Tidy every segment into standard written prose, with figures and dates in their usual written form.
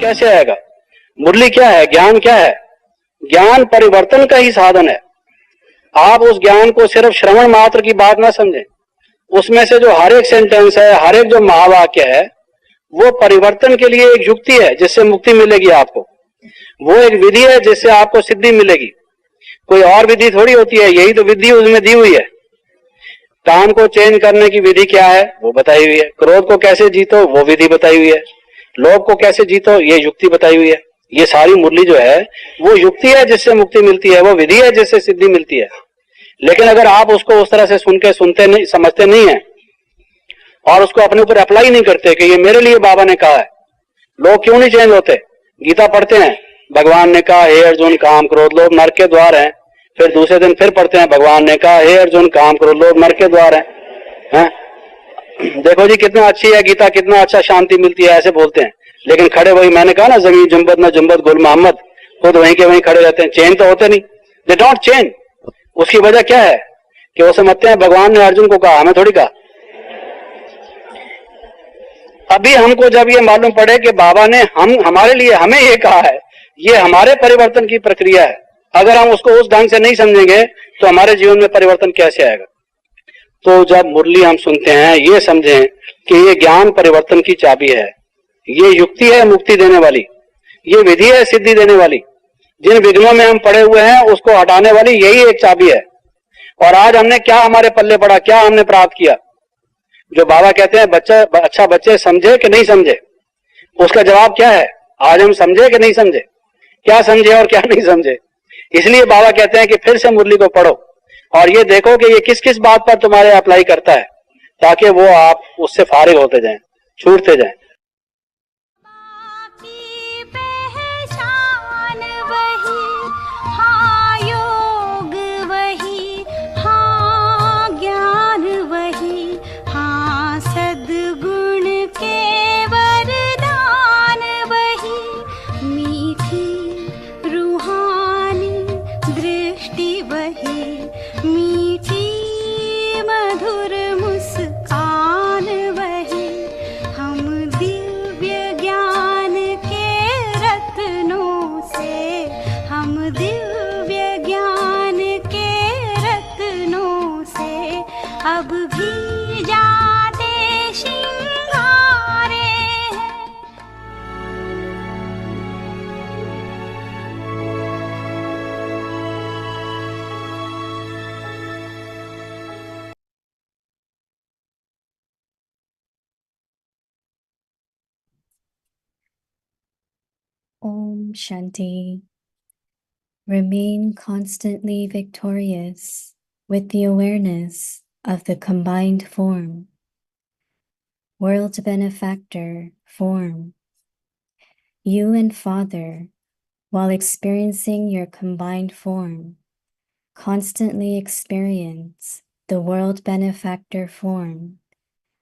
कैसे आएगा? मुरली क्या है? ज्ञान क्या है? ज्ञान परिवर्तन का ही साधन है। आप उस ज्ञान को सिर्फ श्रवण मात्र की बात ना समझें। उसमें से जो हर एक सेंटेंस है, हर एक जो महावाक्य है, वो परिवर्तन के लिए एक युक्ति है जिससे मुक्ति मिलेगी आपको। वो एक विधि है जिससे आपको सिद्धि मिलेगी। कोई और विधि थोड़ी होती है, यही तो विधि उसमें दी हुई है। काम को चेंज करने की विधि क्या है, वो बताई हुई है। क्रोध को कैसे जीतो, वो विधि बताई हुई है। लोभ को कैसे जीतो, ये युक्ति बताई हुई है। ये सारी मुरली जो है वो युक्ति है जिससे मुक्ति मिलती है, वो विधि है जिससे सिद्धि मिलती है। लेकिन अगर आप उसको उस तरह से सुन के सुनते नहीं, समझते नहीं है और उसको अपने ऊपर अप्लाई नहीं करते कि ये मेरे लिए बाबा ने कहा है। लोग क्यों नहीं चेंज होते? गीता पढ़ते हैं, भगवान ने कहा हे अर्जुन काम क्रोध लोभ नरक के द्वार हैं। फिर दूसरे दिन फिर पढ़ते हैं, भगवान ने कहा हे अर्जुन काम क्रोध लोभ नरक के द्वार हैं। देखो जी कितना अच्छी है गीता, कितना अच्छा शांति मिलती है, ऐसे बोलते हैं। लेकिन खड़े वही, मैंने कहा ना, जमीन जुम्बद न जुम्बद गुल मोहम्मद, खुद वहीं के वहीं खड़े रहते हैं, चेंज तो होते नहीं। They don't change. उसकी वजह क्या है कि वो समझते हैं भगवान ने अर्जुन को कहा, हमें थोड़ी कहा। अभी हमको जब ये मालूम पड़े कि बाबा ने हमारे लिए हमें ये कहा है, ये हमारे परिवर्तन की प्रक्रिया है। अगर हम उसको उस ढंग से नहीं समझेंगे तो हमारे जीवन में परिवर्तन कैसे आएगा? तो जब मुरली हम सुनते हैं, ये समझें कि ये ज्ञान परिवर्तन की चाबी है, ये युक्ति है मुक्ति देने वाली, ये विधि है सिद्धि देने वाली। जिन विघ्नों में हम पड़े हुए हैं उसको हटाने वाली यही एक चाबी है। और आज हमने क्या हमारे पल्ले पड़ा, क्या हमने प्राप्त किया? जो बाबा कहते हैं बच्चा अच्छा बच्चे समझे कि नहीं समझे, उसका जवाब क्या है? आज हम समझे कि नहीं समझे, क्या समझे और क्या नहीं समझे। इसलिए बाबा कहते हैं कि फिर से मुरली को पढ़ो और ये देखो कि ये किस किस बात पर तुम्हारे अप्लाई करता है, ताकि वो आप उससे फारिग होते जाएं, छूटते जाएं। Om Shanti. Remain constantly victorious with the awareness of the combined form, world benefactor form. You and Father, while experiencing your combined form, constantly experience the world benefactor form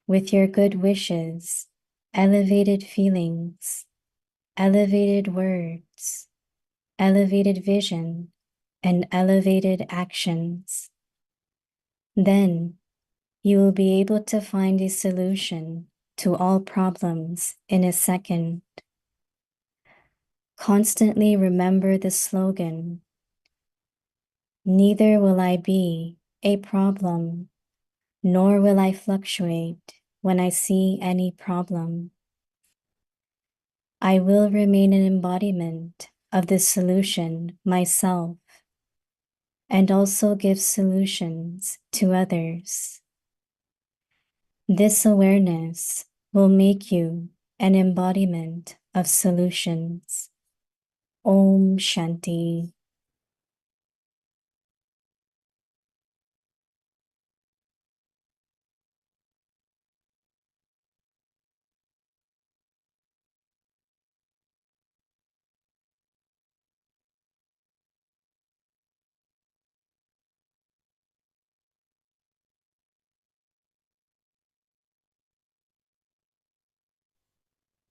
with your good wishes, elevated feelings, elevated words, elevated vision, and elevated actions. Then you will be able to find a solution to all problems in a second. Constantly remember the slogan, neither will I be a problem, nor will I fluctuate when I see any problem. I will remain an embodiment of the solution myself, and also give solutions to others. This awareness will make you an embodiment of solutions. Om Shanti.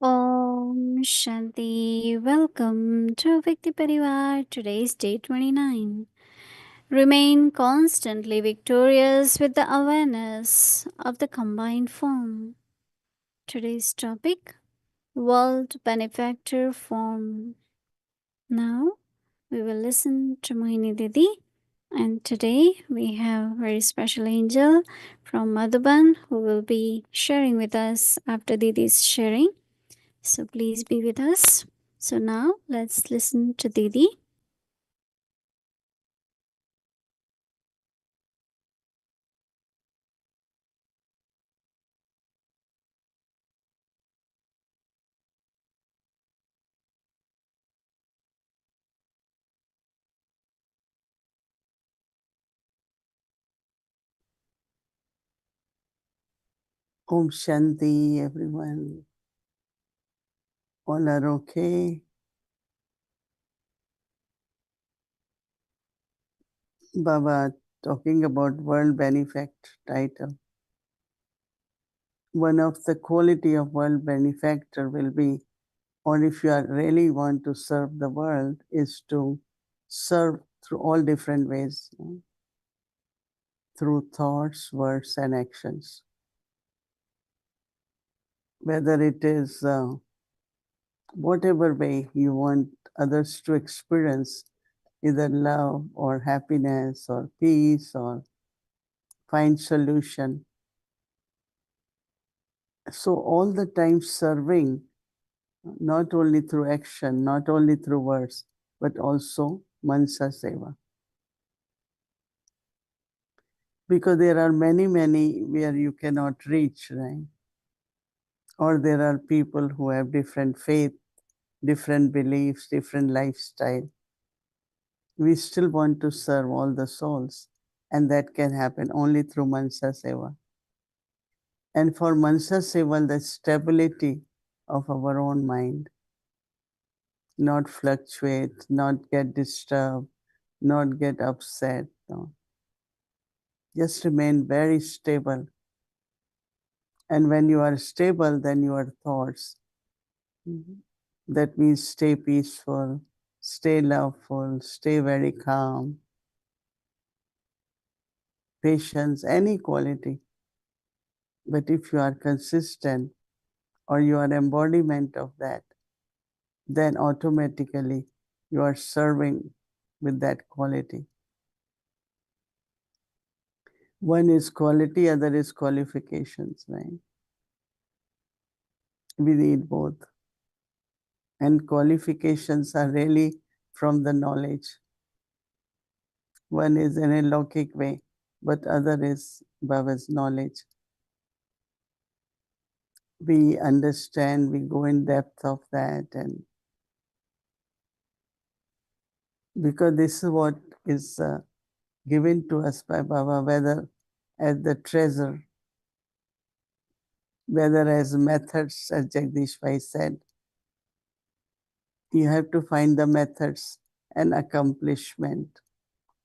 Om Shanti. Welcome to Vikti Parivar. Today's day 29. Remain constantly victorious with the awareness of the combined form. Today's topic, world benefactor form. Now we will listen to Mohini Didi, and today we have a very special angel from Madhuban who will be sharing with us after Didi's sharing. So please be with us. So now let's listen to Didi. Om Shanti, everyone. All are okay. Baba talking about World Benefactor title. One of the quality of World Benefactor will be, or if you are really want to serve the world, is to serve through all different ways, through thoughts, words, and actions. Whether it is whatever way you want others to experience, either love or happiness or peace or find solution. So all the time serving, not only through action, not only through words, but also mansa seva. Because there are many where you cannot reach, right? Or there are people who have different faith, different beliefs, different lifestyle. We still want to serve all the souls, and that can happen only through mansa seva. And for mansa seva, the stability of our own mind, not fluctuate, not get disturbed, not get upset. No. Just remain very stable. And when you are stable, then your thoughts, that means stay peaceful, stay loveful, stay very calm, patience, any quality. But if you are consistent or you are embodiment of that, then automatically you are serving with that quality. One is quality, other is qualifications, right? We need both. And qualifications are really from the knowledge. One is in a logic way, but other is Baba's knowledge. We understand, we go in depth of that, and because this is what is given to us by Baba, whether as the treasure, whether as methods, as Jagdish Bhai said, you have to find the methods and accomplishment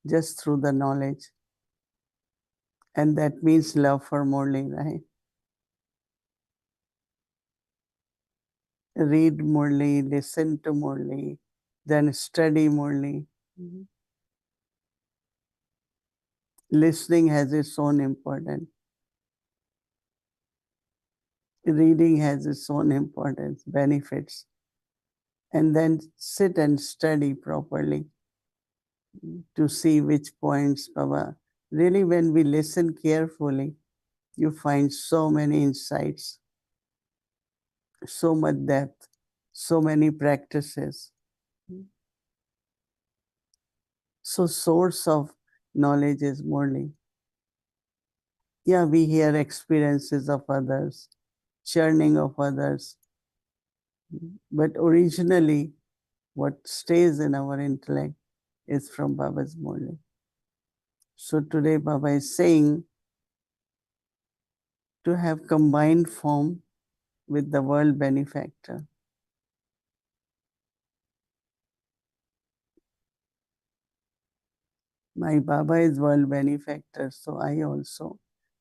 just through the knowledge. And that means love for Murli, right? Read Murli, listen to Murli, then study Murli. Listening has its own importance. Reading has its own importance, benefits. And then sit and study properly to see which points, Baba. Really, when we listen carefully, you find so many insights, so much depth, so many practices. So source of knowledge is Murli. Yeah, we hear experiences of others, churning of others. But originally, what stays in our intellect is from Baba's Murli. So today Baba is saying to have combined form with the world benefactor. My Baba is world benefactor, so I also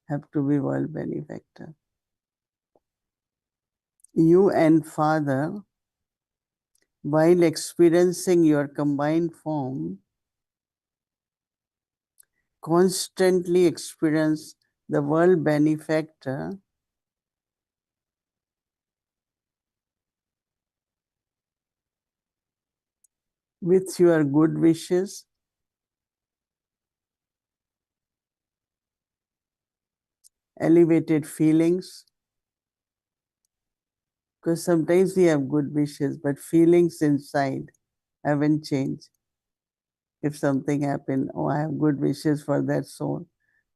have to be world benefactor. You and Father, while experiencing your combined form, constantly experience the world benefactor with your good wishes, elevated feelings, because sometimes we have good wishes, but feelings inside haven't changed. If something happened, oh, I have good wishes for that soul,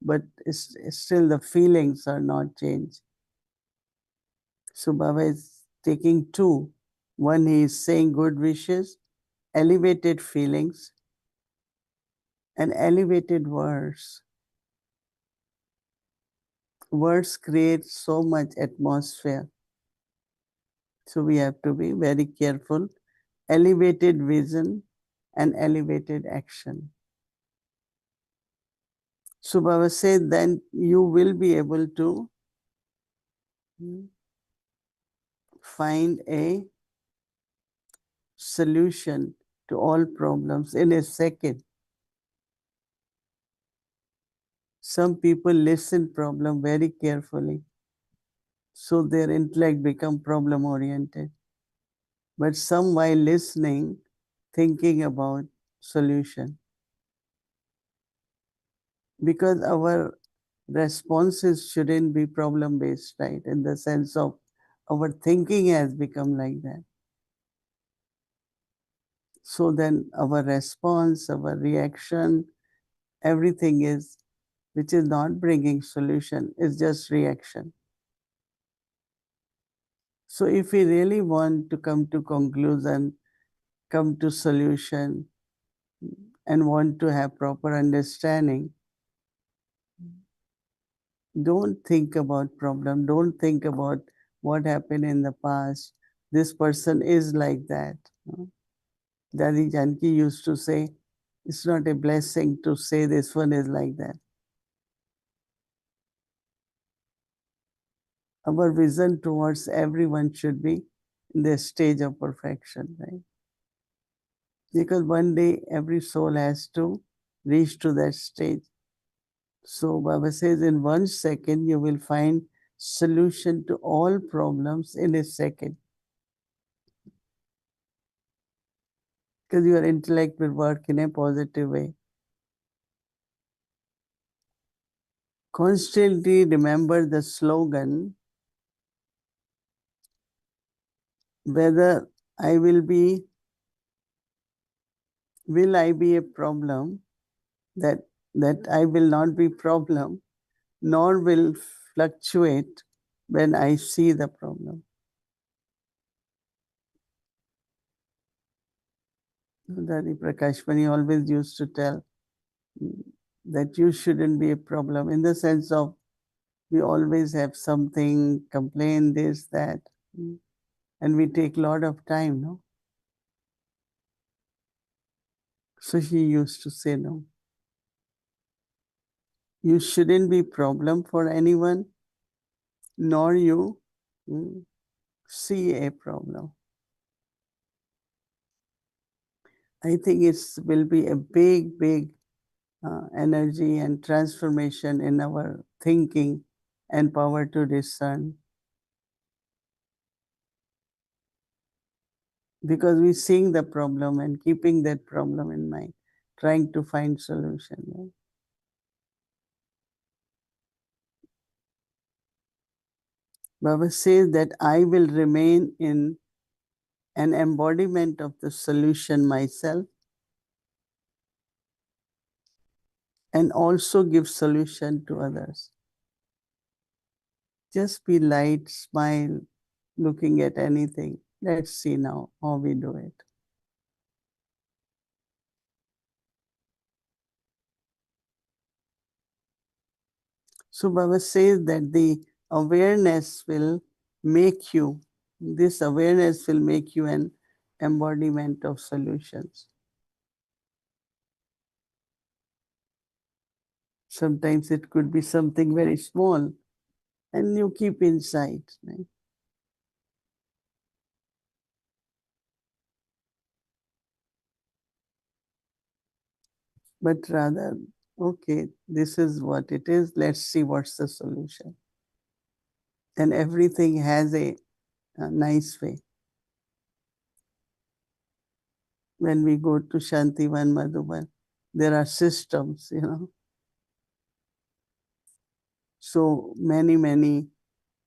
but still the feelings are not changed. So Baba is taking two. One, he is saying good wishes, elevated feelings, and elevated words. Words create so much atmosphere. So we have to be very careful. Elevated vision and elevated action. So Baba said, then you will be able to find a solution to all problems in a second. Some people listen problem very carefully, so their intellect become problem oriented. But some while listening, thinking about solution. Because our responses shouldn't be problem based, right? In the sense of our thinking has become like that. So then our response, our reaction, everything is, which is not bringing solution, is just reaction. So if we really want to come to conclusion, come to solution, and want to have proper understanding, don't think about problem. Don't think about what happened in the past. This person is like that. Daddy Janki used to say, it's not a blessing to say this one is like that. Our vision towards everyone should be in the stage of perfection, right? Because one day every soul has to reach to that stage. So Baba says in 1 second you will find solution to all problems in a second. Because your intellect will work in a positive way. Constantly remember the slogan, whether will I be a problem, that I will not be problem, nor will fluctuate when I see the problem. Daddy Prakashmani always used to tell that you shouldn't be a problem, in the sense of we always have something, complain this, that, and we take a lot of time, no? So she used to say, no, you shouldn't be problem for anyone, nor you see a problem. I think it will be a big, big energy and transformation in our thinking and power to discern. Because we're seeing the problem and keeping that problem in mind, trying to find solution. Right? Baba says that I will remain in an embodiment of the solution myself and also give solution to others. Just be light, smile, looking at anything. Let's see now how we do it. So Baba says that the awareness will make you, this awareness will make you an embodiment of solutions. Sometimes it could be something very small and you keep inside. Right? But rather, okay, this is what it is. Let's see what's the solution. And everything has a nice way. when we go to Shantivan, Madhuban, there are systems, So many,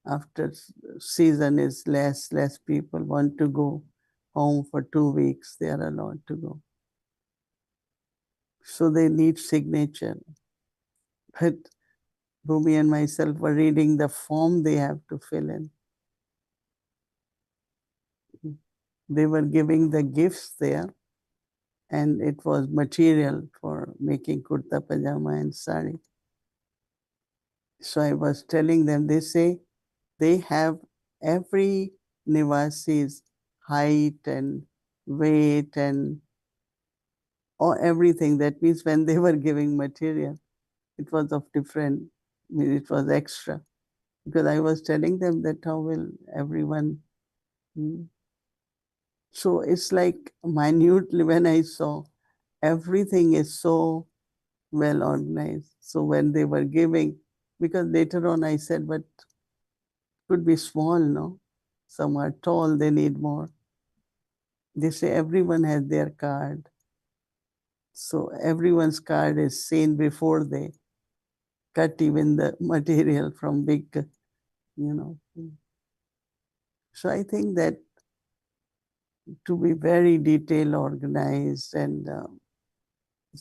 after season is less people want to go home for 2 weeks, they are allowed to go. So they need signature. But Bhumi and myself were reading the form they have to fill in. They were giving the gifts there, and it was material for making kurta pajama and sari. So I was telling them, they say they have every Nivasi's height and weight and or everything. That means when they were giving material, it was of different, it was extra. Because I was telling them that how will everyone. So it's like minutely when I saw everything is so well organized. So when they were giving, because later on I said, but could be small, no? Some are tall, they need more. They say everyone has their card. So everyone's card is seen before they cut even the material from big, So I think that to be very detail organized and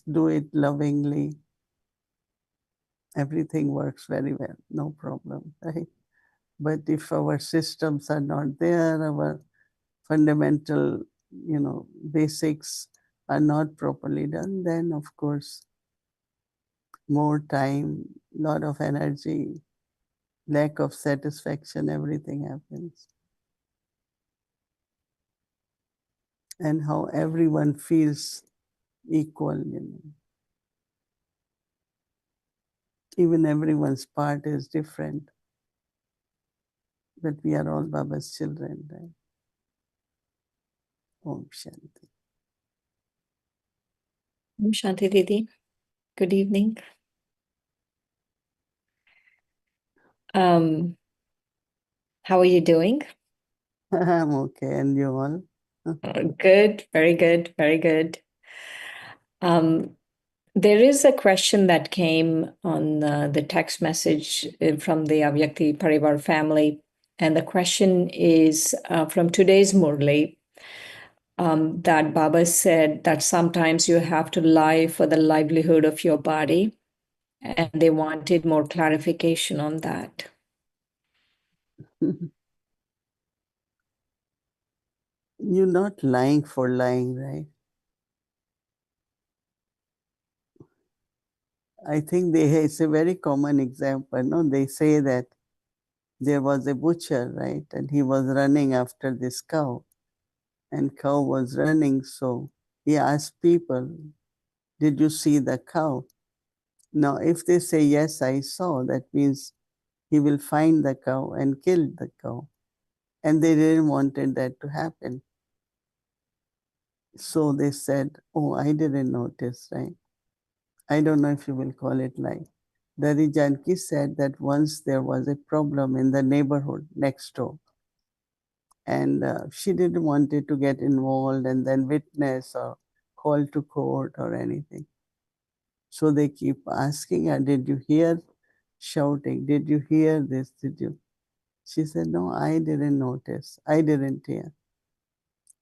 do it lovingly, everything works very well, no problem, right? But if our systems are not there, our fundamental, basics are not properly done, then of course, more time, lot of energy, lack of satisfaction, everything happens. And how everyone feels equal, Even everyone's part is different. But we are all Baba's children, right? Om Shanti. Om Shanti Didi. Good evening. How are you doing? I'm okay. And you all? Good, very good, very good. There is a question that came on the text message from the Avyakti Parivar family. And the question is from today's Murli, that Baba said that sometimes you have to lie for the livelihood of your body. And they wanted more clarification on that. You're not lying for lying, right? I think it's a very common example. No, they say that there was a butcher, right? And he was running after this cow. And cow was running, so he asked people, did you see the cow? Now, if they say, yes, I saw, that means he will find the cow and kill the cow. And they didn't want that to happen. So they said, oh, I didn't notice, right? I don't know if you will call it like. Dadi Janki said that once there was a problem in the neighborhood next door. And she didn't want it to get involved and then witness or call to court or anything. So they keep asking her, did you hear shouting? Did you hear this? Did you? She said, no, I didn't notice. I didn't hear.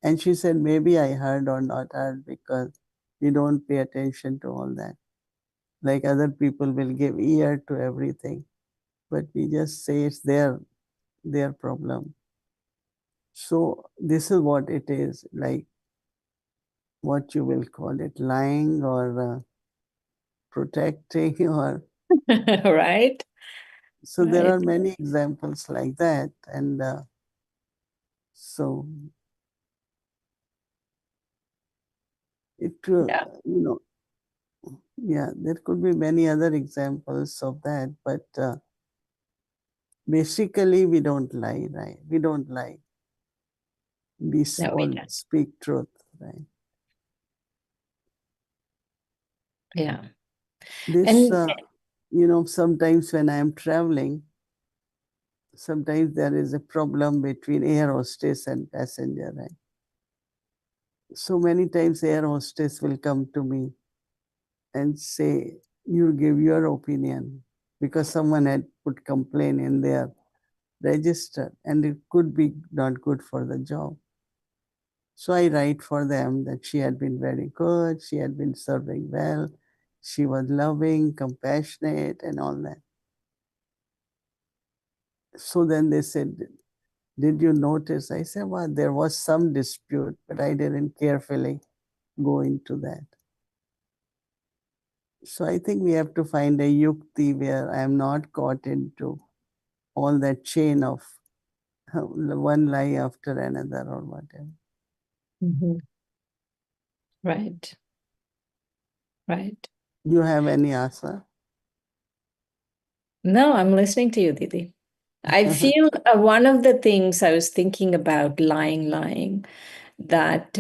And she said, maybe I heard or not heard because you don't pay attention to all that. Like other people will give ear to everything, but we just say it's their problem. So this is what it is, like what you will call it, lying or protecting or Right? so there Right. are many examples like that. And so it, Yeah. Yeah, there could be many other examples of that, but basically we don't lie, right? We don't lie. We No, we all don't. speak truth, right? Yeah. This, And sometimes when I am traveling, sometimes there is a problem between air hostess and passenger, right? So many times air hostess will come to me and say, you give your opinion, because someone had put complaint in their register and it could be not good for the job. So I write for them that she had been very good, she had been serving well, she was loving, compassionate, and all that. So then they said, did you notice? I said, well, there was some dispute, but I didn't carefully go into that. So I think we have to find a yukti where I am not caught into all that chain of one lie after another or whatever. Mhm. Right. Right. You have any asa? No, I'm listening to you, Didi. I feel one of the things I was thinking about lying, that,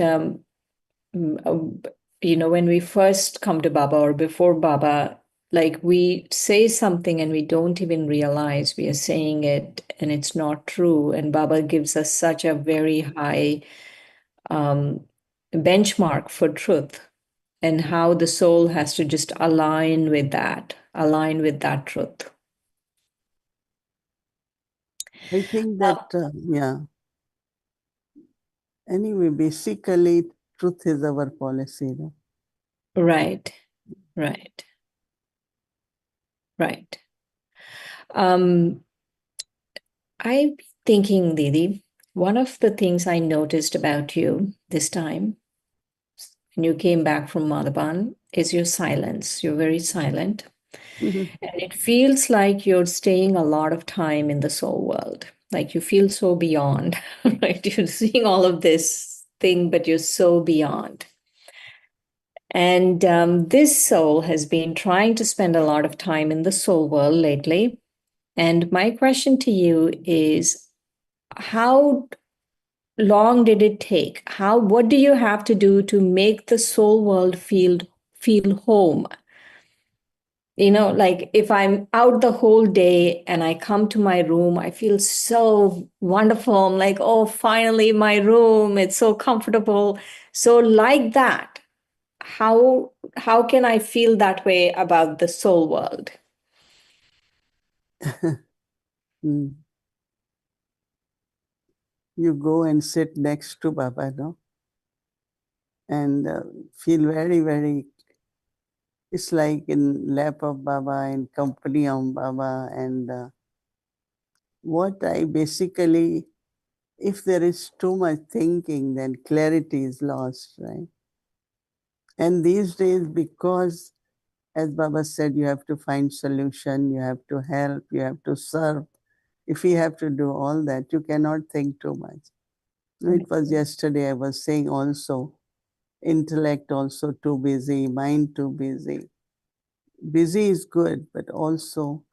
when we first come to Baba or before Baba, like we say something and we don't even realize we are saying it and it's not true. And Baba gives us such a very high benchmark for truth, and how the soul has to just align with that truth. I think that, yeah. Anyway, basically, truth is our policy. No? Right. I'm thinking, Didi, one of the things I noticed about you this time when you came back from Madhaban is your silence. You're very silent. And it feels like you're staying a lot of time in the soul world. Like you feel so beyond, right? You're seeing all of this thing, but you're so beyond. And this soul has been trying to spend a lot of time in the soul world lately. And my question to you is, how long did it take? What do you have to do to make the soul world feel home? Like if I'm out the whole day and I come to my room, I feel so wonderful. I'm like, oh, finally my room. It's so comfortable. So like that, how can I feel that way about the soul world? You go and sit next to Baba, no? And feel very, very, it's like in lap of Baba, in company of Baba. And what I basically, if there is too much thinking, then clarity is lost, right? And these days, because as Baba said, you have to find solution, you have to help, you have to serve. If you have to do all that, you cannot think too much. It was yesterday I was saying also, intellect also too busy, mind too busy. Busy is good, but also,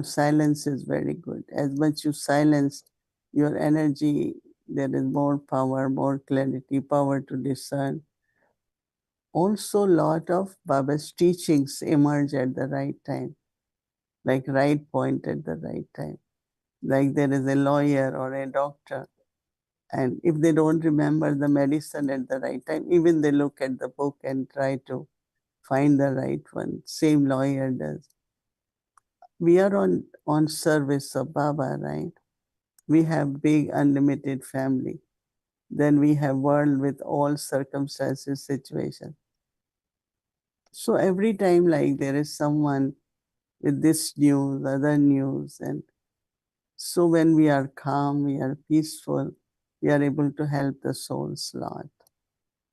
silence is very good. As much you silence your energy, there is more power, more clarity, power to discern. Also, lot of Baba's teachings emerge at the right time, like right point at the right time. Like there is a lawyer or a doctor, and if they don't remember the medicine at the right time, even they look at the book and try to find the right one. Same lawyer does. We are on service of Baba, right? We have big unlimited family. Then we have world with all circumstances, situation. So every time like there is someone with this news, other news, and so when we are calm, we are peaceful, we are able to help the souls a lot.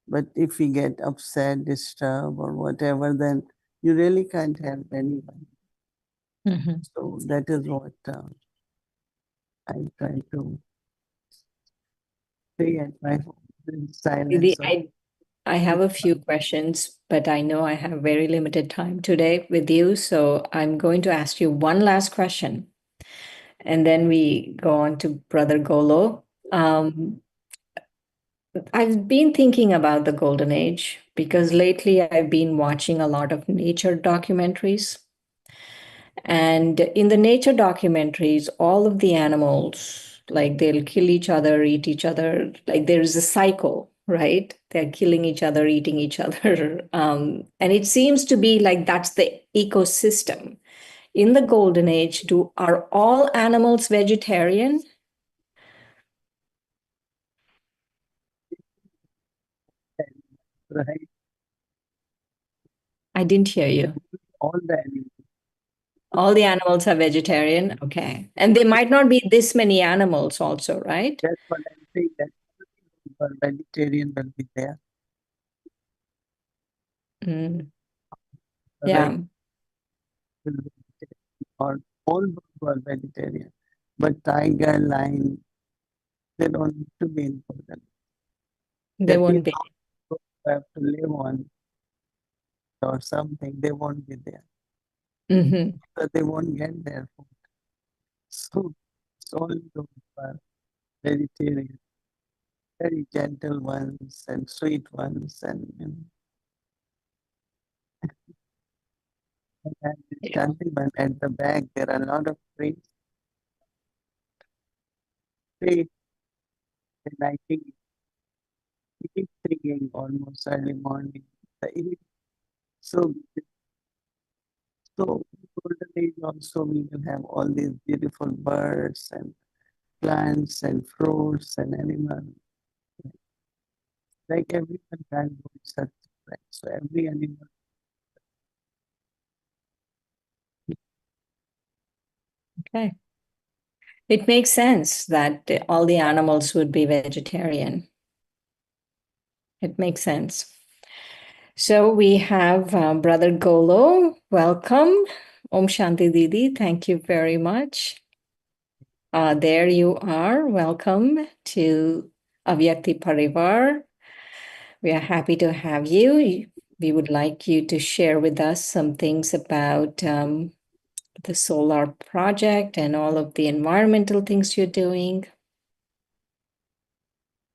But if we get upset, disturbed, or whatever, then you really can't help anyone. So that is what I try to say at my home in silence. Didi, I have a few questions, but I know I have very limited time today with you. So I'm going to ask you one last question, and then we go on to Brother Golo. I've been thinking about the Golden Age because lately I've been watching a lot of nature documentaries. And in the nature documentaries, all of the animals, like they'll kill each other, eat each other, like there is a cycle. right? They're killing each other, eating each other. And it seems to be like that's the ecosystem. In the golden age, are all animals vegetarian? Right? I didn't hear you. All the animals. All the animals are vegetarian? Okay. And there might not be this many animals also, right? That's what I'm saying. That for vegetarian will be there. Mm. Right? Yeah. Or all those who are vegetarian. But tiger, lion, they don't need to be important. They That won't is be. those who have to live on or something, they won't be there. Mm-hmm. So they won't get their food. So it's only those who are vegetarian, very gentle ones and sweet ones, and and Yeah. gentlemen at the back, there are a lot of trees. They, and I think it is singing almost early morning. So, so golden age also we will have all these beautiful birds and plants and fruits and animals. Like everyone can go such, right? So every animal. Okay. It makes sense that all the animals would be vegetarian. It makes sense. So we have Brother Golo. Welcome. Om Shanti Didi. Thank you very much. There you are. Welcome to Avyakti Parivar. We are happy to have you. We would like you to share with us some things about the solar project and all of the environmental things you're doing.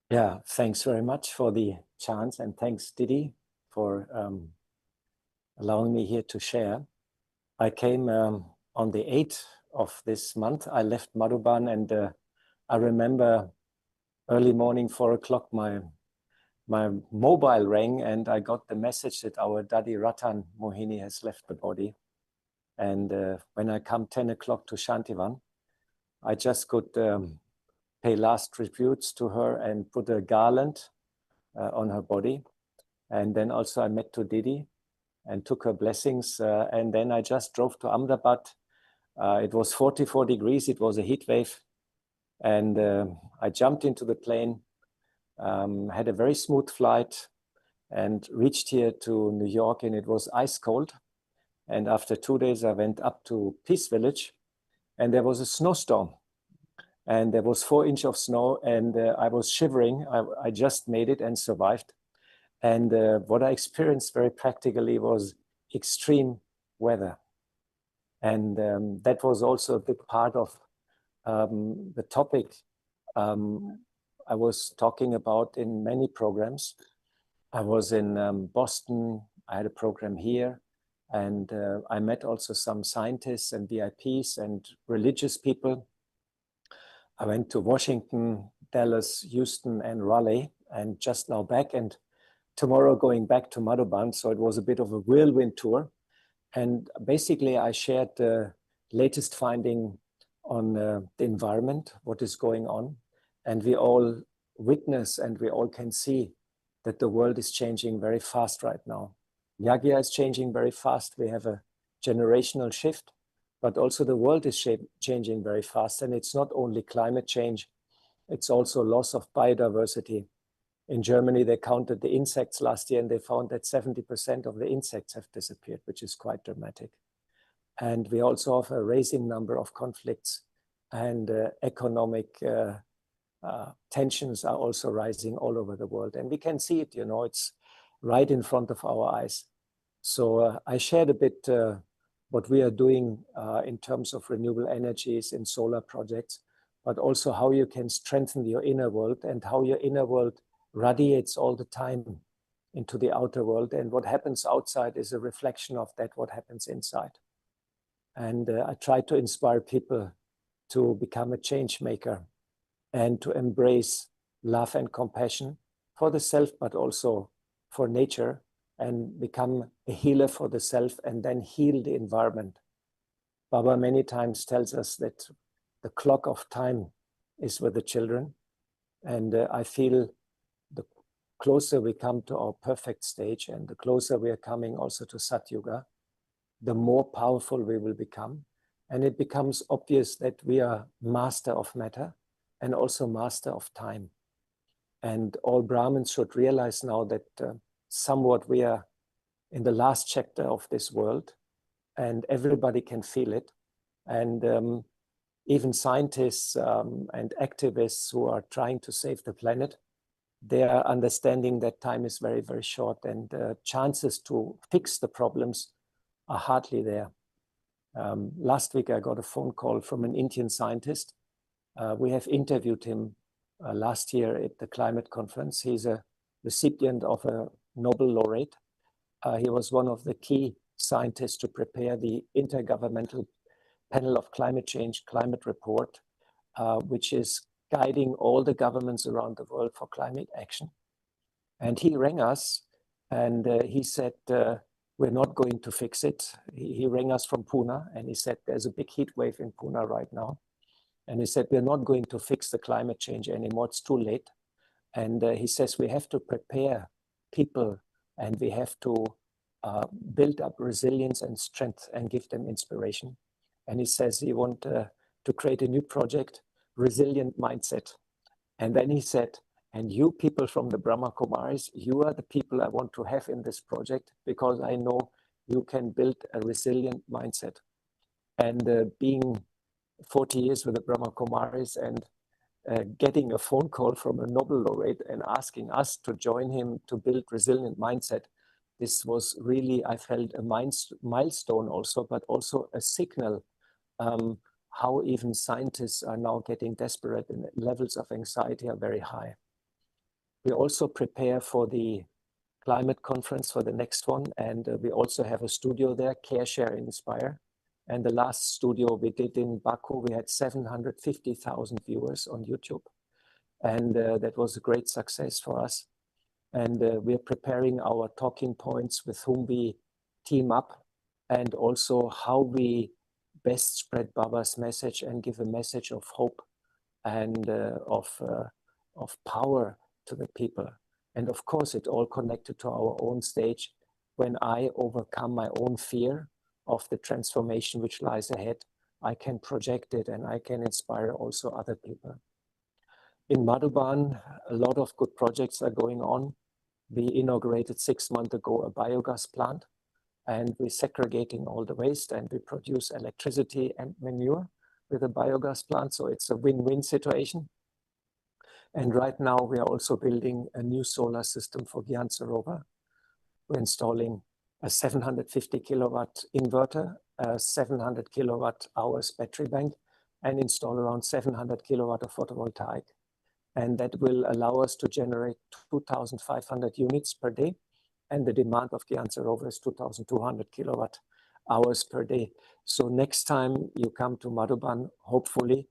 Yeah, thanks very much for the chance, and thanks, Didi, for allowing me here to share. I came on the 8th of this month. I left Madhuban, and I remember early morning, 4 o'clock, my mobile rang, and I got the message that our Daddy Ratan Mohini has left the body. And when I come 10 o'clock to Shantivan, I just could pay last tributes to her and put a garland on her body. And then also I met to Didi and took her blessings. And then I just drove to Ahmedabad. It was 44 degrees. It was a heat wave. And I jumped into the plane, had a very smooth flight, and reached here to New York, and it was ice cold. And after 2 days, I went up to Peace Village, and there was a snowstorm. And there was 4 inches of snow, and I was shivering. I just made it and survived. And what I experienced very practically was extreme weather. And that was also a big part of the topic I was talking about in many programs. I was in Boston. I had a program here. And I met also some scientists and VIPs and religious people. I went to Washington, Dallas, Houston, and Raleigh, and just now back. And tomorrow going back to Madhuban. So it was a bit of a whirlwind tour. And basically I shared the latest finding on the environment, what is going on. And we all witness and we all can see that the world is changing very fast right now. Yagya is changing very fast. We have a generational shift, but also the world is changing very fast. And it's not only climate change, it's also loss of biodiversity. In Germany, they counted the insects last year, and they found that 70% of the insects have disappeared, which is quite dramatic. And we also have a rising number of conflicts, and economic tensions are also rising all over the world. And we can see it, it's right in front of our eyes. So I shared a bit what we are doing in terms of renewable energies in solar projects, but also how you can strengthen your inner world and how your inner world radiates all the time into the outer world. And what happens outside is a reflection of that, what happens inside. And I try to inspire people to become a change maker and to embrace love and compassion for the self, but also for nature, and become a healer for the self and then heal the environment. Baba many times tells us that the clock of time is with the children. And I feel the closer we come to our perfect stage and the closer we are coming also to Satyuga, the more powerful we will become. And it becomes obvious that we are master of matter and also master of time. And all Brahmins should realize now that somewhat we are in the last chapter of this world, and everybody can feel it. And even scientists and activists who are trying to save the planet, they are understanding that time is very, very short, and chances to fix the problems are hardly there. Last week I got a phone call from an Indian scientist. We have interviewed him last year at the climate conference. He's a recipient of a Nobel laureate. He was one of the key scientists to prepare the Intergovernmental Panel of Climate Change climate report, which is guiding all the governments around the world for climate action. And he rang us and he said, we're not going to fix it. He rang us from Pune and he said, there's a big heat wave in Pune right now. And he said, we're not going to fix the climate change anymore. It's too late. And he says, we have to prepare people and we have to build up resilience and strength and give them inspiration. And he says he wants to create a new project, Resilient Mindset. And then he said, and you people from the Brahma Kumaris, you are the people I want to have in this project because I know you can build a resilient mindset. And being 40 years with the Brahma Kumaris and getting a phone call from a Nobel laureate and asking us to join him to build resilient mindset, this was really, I felt, a milestone also, but also a signal how even scientists are now getting desperate and levels of anxiety are very high. We also prepare for the climate conference for the next one, and we also have a studio there, Care, Share, Inspire. And the last studio we did in Baku, we had 750,000 viewers on YouTube. And that was a great success for us. And we're preparing our talking points with whom we team up and also how we best spread Baba's message and give a message of hope and of power to the people. And of course, it all connected to our own stage when I overcome my own fear of the transformation which lies ahead. I can project it and I can inspire also other people. In Madhuban, a lot of good projects are going on. We inaugurated 6 months ago a biogas plant, and we're segregating all the waste and we produce electricity and manure with a biogas plant. So it's a win-win situation. And right now we are also building a new solar system for Gyan Sarovar. We're installing a 750 kilowatt inverter, a 700 kilowatt hours battery bank, and install around 700 kilowatt of photovoltaic. And that will allow us to generate 2,500 units per day. And the demand of Gyan Sarovar is 2,200 kilowatt hours per day. So next time you come to Madhuban, hopefully,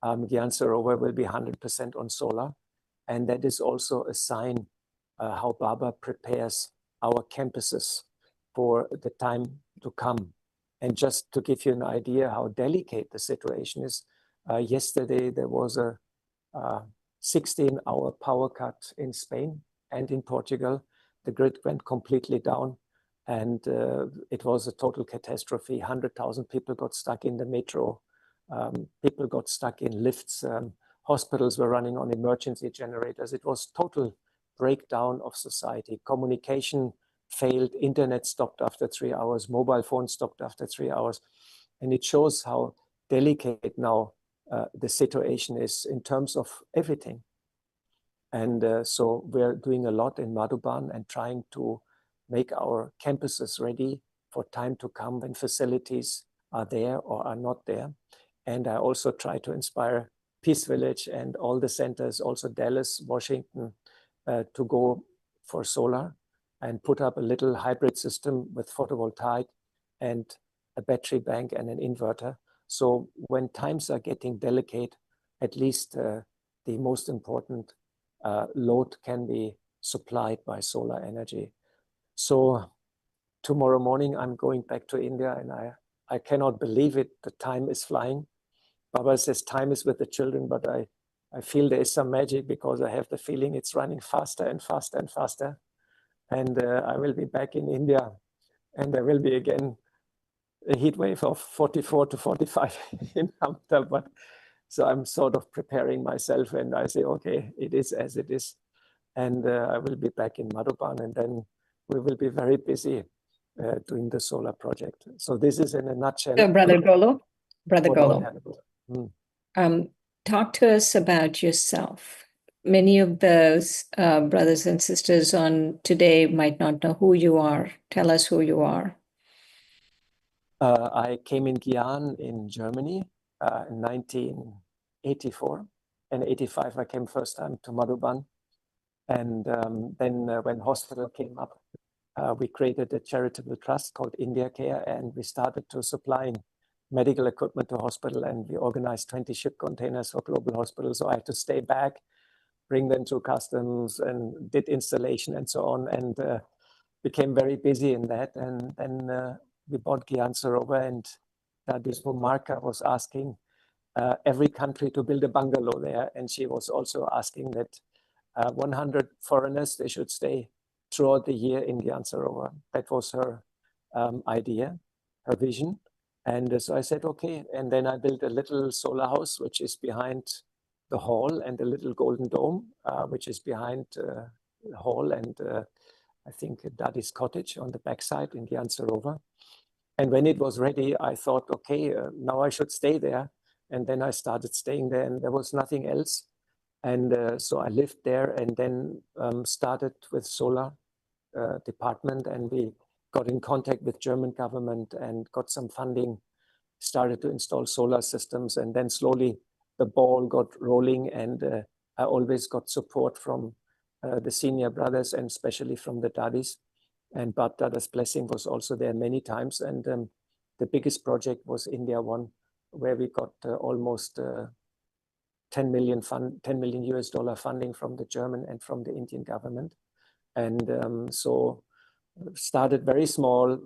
Gyan Sarovar will be 100% on solar. And that is also a sign how Baba prepares our campuses for the time to come. And just to give you an idea how delicate the situation is, yesterday there was a 16-hour power cut in Spain and in Portugal. The grid went completely down and it was a total catastrophe. 100,000 people got stuck in the metro. People got stuck in lifts. Hospitals were running on emergency generators. It was total breakdown of society. Communication failed. Internet stopped after 3 hours. Mobile phones stopped after 3 hours. And it shows how delicate now the situation is in terms of everything. And so we're doing a lot in Madhuban and trying to make our campuses ready for time to come when facilities are there or are not there. And I also try to inspire Peace Village and all the centers, also Dallas, Washington, to go for solar and put up a little hybrid system with photovoltaic and a battery bank and an inverter. So when times are getting delicate, at least the most important load can be supplied by solar energy. So tomorrow morning, I'm going back to India, and I cannot believe it. The time is flying. Baba says time is with the children, but I feel there is some magic because I have the feeling it's running faster and faster and faster. And I will be back in India, and there will be again a heat wave of 44 to 45 in Ahmedabad. So I'm sort of preparing myself, and I say, okay, it is as it is. And I will be back in Madhuban, and then we will be very busy doing the solar project. So this is in a nutshell. So, Brother Golo, talk to us about yourself. Many of those brothers and sisters on today might not know who you are. Tell us who you are. I came in Gyan in Germany in 1984. In 85, I came first time to Madhuban. And then when hospital came up, we created a charitable trust called India Care, and we started to supplying medical equipment to hospital, and we organized 20 ship containers for global hospitals. So I had to stay back, bring them through customs, and did installation and so on, and became very busy in that. And then we bought Gyan Sarovar, and this Marka was asking every country to build a bungalow there, and she was also asking that 100 foreigners, they should stay throughout the year in Gyan Sarovar. That was her idea, her vision. And so I said, okay. And then I built a little solar house, which is behind the hall, and a little golden dome, which is behind the hall, and I think Dadi's cottage on the backside in Gyan Sarovar. And when it was ready, I thought, okay, now I should stay there. And then I started staying there, and there was nothing else. And so I lived there, and then started with solar department, and we got in contact with German government and got some funding, started to install solar systems, and then slowly the ball got rolling, and I always got support from the senior brothers, and especially from the Dadis. And Bab Dada's blessing was also there many times. And the biggest project was India One, where we got almost 10 million US dollar funding from the German and from the Indian government. And so started very small,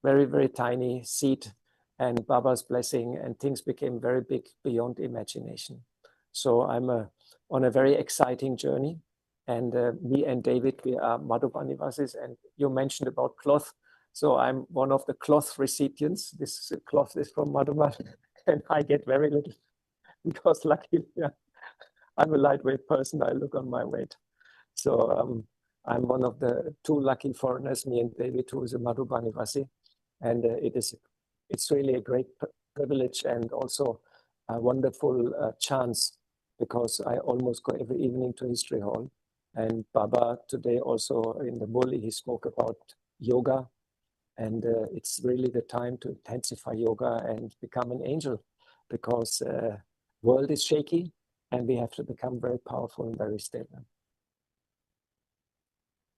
very, very tiny seed, and Baba's blessing, and things became very big beyond imagination. So I'm on a very exciting journey. And me and David, we are Madhuban Nivasis, and you mentioned about cloth. So I'm one of the cloth recipients. This cloth is from Madhuban, and I get very little because luckily, I'm a lightweight person. I look on my weight. So I'm one of the two lucky foreigners, me and David, who is a Madhuban Nivasi. And it's really a great privilege, and also a wonderful chance, because I almost go every evening to History Hall. And Baba today also in the Murli, he spoke about yoga. And it's really the time to intensify yoga and become an angel, because world is shaky, and we have to become very powerful and very stable.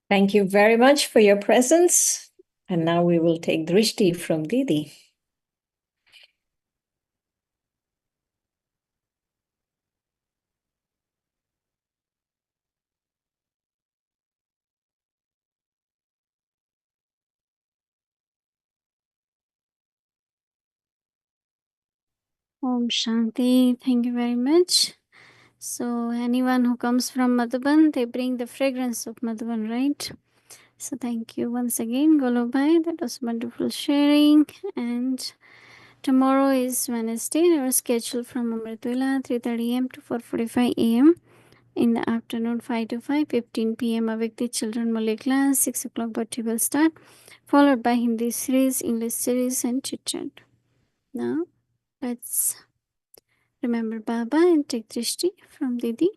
Thank you very much for your presence. And now we will take Drishti from Didi. Om Shanti. Thank you very much. So anyone who comes from Madhuban, they bring the fragrance of Madhuban, right? So thank you once again, Golubhai. That was wonderful sharing. And tomorrow is Wednesday. Our schedule from Amritula, 3:30 a.m. to 4:45 a.m. In the afternoon, 5 to 5:15 p.m. Avikti Children Malay class, 6 o'clock Bhakti will start, followed by Hindi series, English series, and chit chat. Now, let's remember Baba and take Drishti from Didi.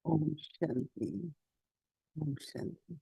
Om Shanti. Om Shanti.